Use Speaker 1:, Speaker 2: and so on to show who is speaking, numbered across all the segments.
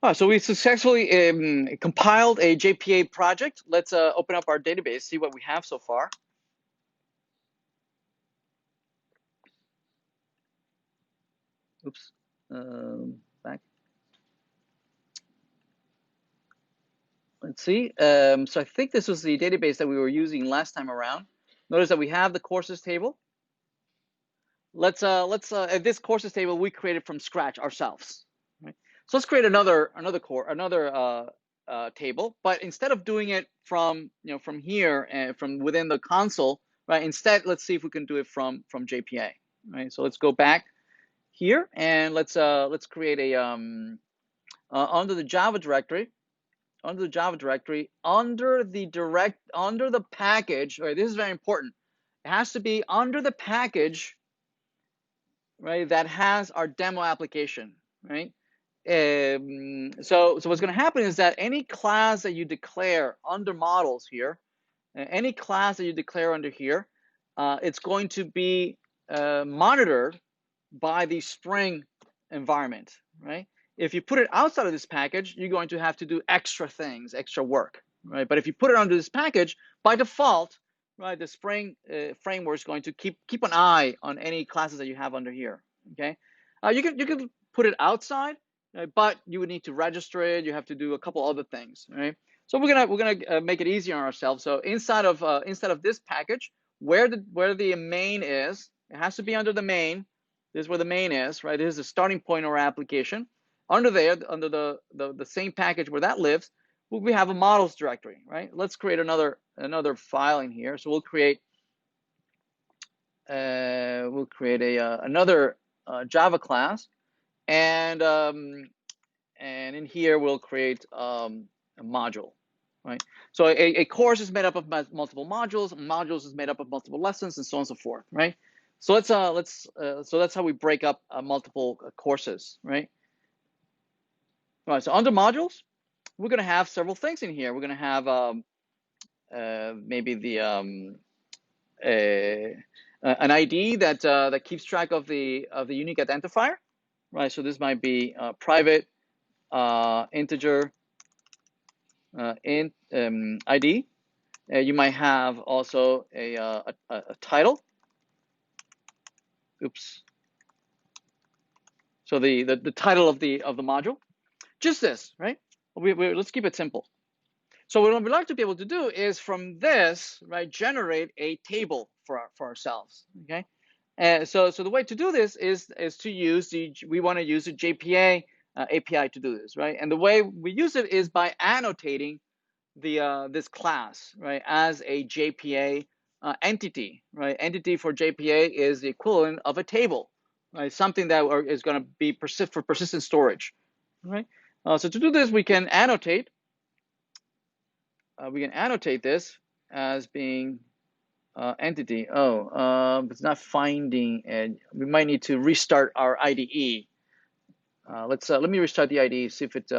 Speaker 1: All right, so we successfully compiled a JPA project. Let's open up our database, see what we have so far. Oops, back. Let's see. So I think this was the database that we were using last time around. Notice that we have the courses table. This courses table we created from scratch ourselves. Right? So let's create another table, but instead of doing it from from here and from within the console, right? Instead, let's see if we can do it from JPA. Right. So let's go back here and let's create a under the Java directory. Under the package, right? This is very important. It has to be under the package, right? That has our demo application, right? So what's going to happen is that any class that you declare under models here, any class that you declare under here, it's going to be monitored by the Spring environment, right? If you put it outside of this package, you're going to have to do extra things, extra work, right? But if you put it under this package, by default, right, the Spring framework is going to keep an eye on any classes that you have under here, okay? You can put it outside, right, but you would need to register it. You have to do a couple other things, right? So we're gonna make it easier on ourselves. So inside of this package, where the main is, it has to be under the main. This is where the main is, right? This is the starting point of our application. Under there, under the same package where that lives, we have a models directory, right? Let's create another file in here. So we'll create another Java class, and in here we'll create a module, right? So a course is made up of multiple modules. Modules is made up of multiple lessons, and so on and so forth, right? So so that's how we break up multiple courses, right? All right. So under modules, we're going to have several things in here. We're going to have maybe the an ID that keeps track of the unique identifier, right? So this might be private integer ID. You might have also a title. Oops. So the title of the module, just this, right? Let's keep it simple. So what we'd like to be able to do is from this, right, generate a table for ourselves. Okay. So the way to do this is to use we want to use the JPA API to do this, right? And the way we use it is by annotating this class, right, as a JPA entity, right? Entity for JPA is the equivalent of a table, right? Something that is going to be for persistent storage, right? So to do this, we can annotate. We can annotate this as being entity. It's not finding it. We might need to restart our IDE. Let me restart the IDE, see if it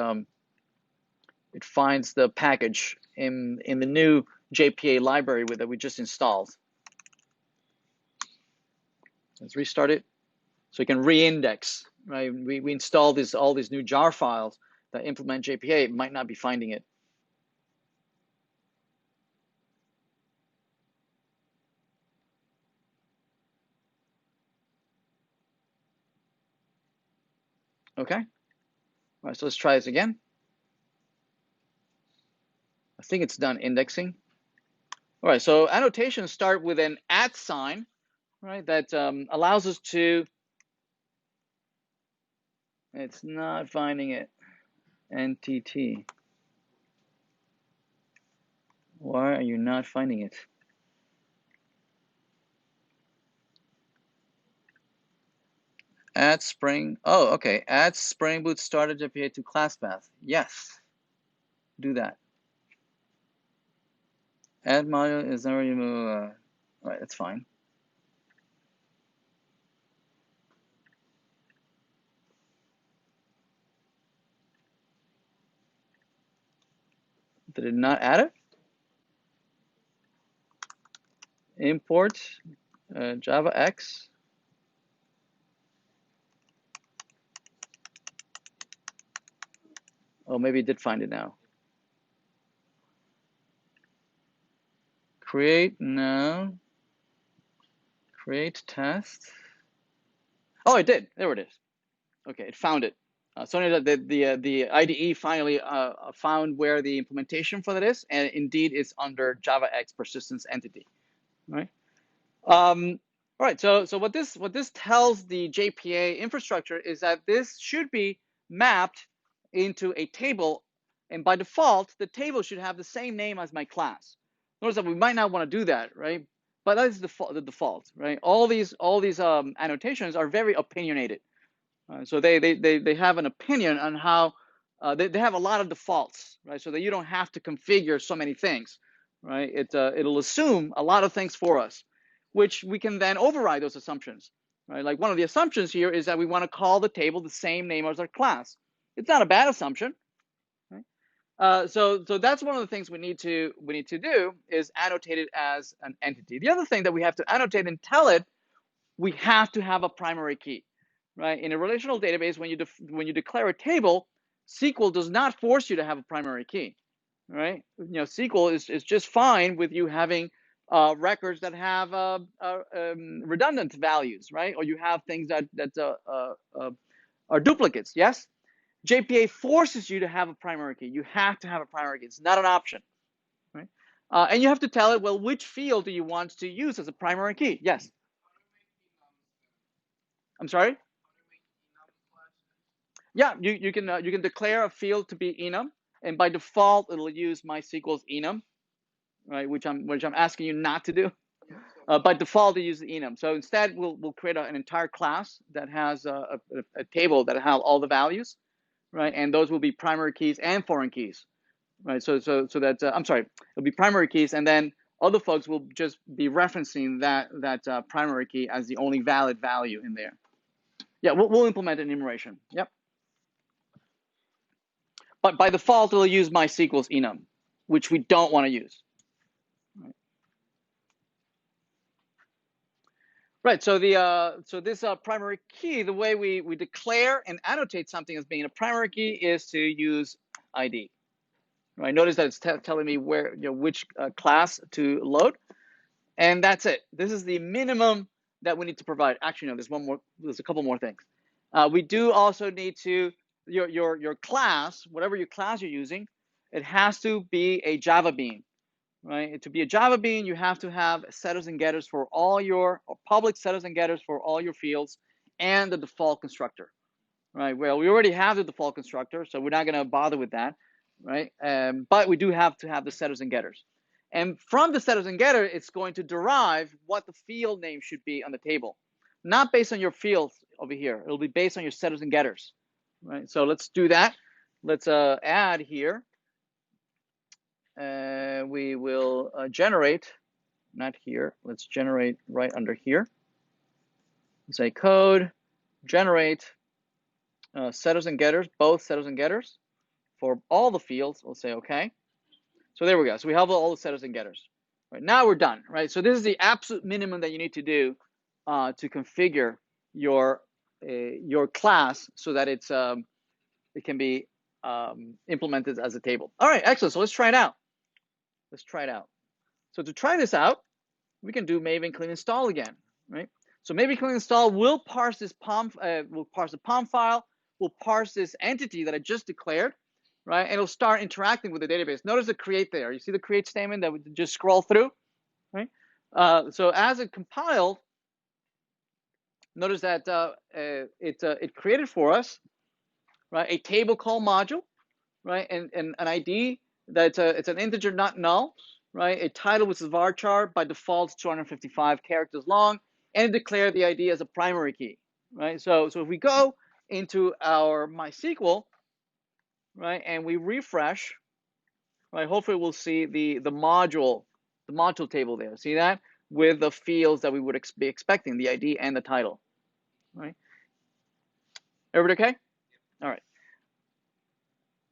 Speaker 1: finds the package in the new JPA library that we just installed. Let's restart it so we can re-index. Right? We installed all these new jar files that implement JPA. It might not be finding it. Okay. All right. So let's try this again. I think it's done indexing. All right, so annotations start with an @ sign, right? That allows us to. It's not finding it. NTT. Why are you not finding it? Add Spring. Oh, okay. Add Spring Boot starter JPA to class path. Yes. Do that. Add module is never remove. All right, that's fine. Did it not add it? Import Java X. Oh, maybe it did find it now. Create, no. Create test. Oh, it did. There it is. Okay, it found it. So the IDE finally found where the implementation for that is, and indeed it's under JavaX persistence entity, right? All right. So what this tells the JPA infrastructure is that this should be mapped into a table, and by default, the table should have the same name as my class. Notice that we might not want to do that, right? But that is the default, right? All these annotations are very opinionated. So they have an opinion on how they have a lot of defaults, right? So that you don't have to configure so many things, right? It'll assume a lot of things for us, which we can then override those assumptions, right? Like one of the assumptions here is that we want to call the table the same name as our class. It's not a bad assumption, right? So that's one of the things we need to do is annotate it as an entity. The other thing that we have to annotate and tell it, we have to have a primary key, right? In a relational database, when you declare a table, SQL does not force you to have a primary key, right? SQL is just fine with you having records that have redundant values, right? Or you have things that are duplicates. Yes, JPA forces you to have a primary key. You have to have a primary key. It's not an option, right? And you have to tell it, well, which field do you want to use as a primary key? Yes. I'm sorry. Yeah, you can declare a field to be enum, and by default it'll use MySQL's enum, right? Which I'm asking you not to do. By default, it uses enum. So instead, we'll create an entire class that has a table that has all the values, right? And those will be primary keys and foreign keys, right? So that I'm sorry, it'll be primary keys, and then other folks will just be referencing that primary key as the only valid value in there. Yeah, we'll implement an enumeration. Yep. But by default, it'll use MySQL's enum, which we don't want to use. Right. So this primary key, the way we declare and annotate something as being a primary key is to use ID. Right. Notice that it's telling me where which class to load, and that's it. This is the minimum that we need to provide. Actually, no. There's a couple more things. We do also need to your class, whatever your class you're using, it has to be a Java bean. Right? To be a Java bean, you have to have setters and getters for all your public setters and getters for all your fields and the default constructor. Right? Well, we already have the default constructor, so we're not going to bother with that. Right? But we do have to have the setters and getters. And from the setters and getter, it's going to derive what the field name should be on the table. Not based on your fields over here. It'll be based on your setters and getters. Right? So let's do that. Let's add here. We will generate, not here, let's generate right under here. Say code, generate setters and getters, both setters and getters for all the fields. We'll say okay. So there we go. So we have all the setters and getters. Right, now we're done, right? So this is the absolute minimum that you need to do to configure your class so that it can be implemented as a table. All right, excellent. So let's try it out. Let's try it out. So to try this out, we can do Maven clean install again, right? So Maven clean install will parse this will parse the POM file, will parse this entity that I just declared, right? And it'll start interacting with the database. Notice the create there. You see the create statement that we just scroll through, right? So as it compiled, notice that it created for us, right, a table call module, right, and an ID that it's an integer not null, right, a title which is varchar, by default 255 characters long, and declare the ID as a primary key, right? So if we go into our MySQL, right, and we refresh, right, hopefully we'll see the module table there. See that? With the fields that we would be expecting, the ID and the title, right? Everybody okay? All right.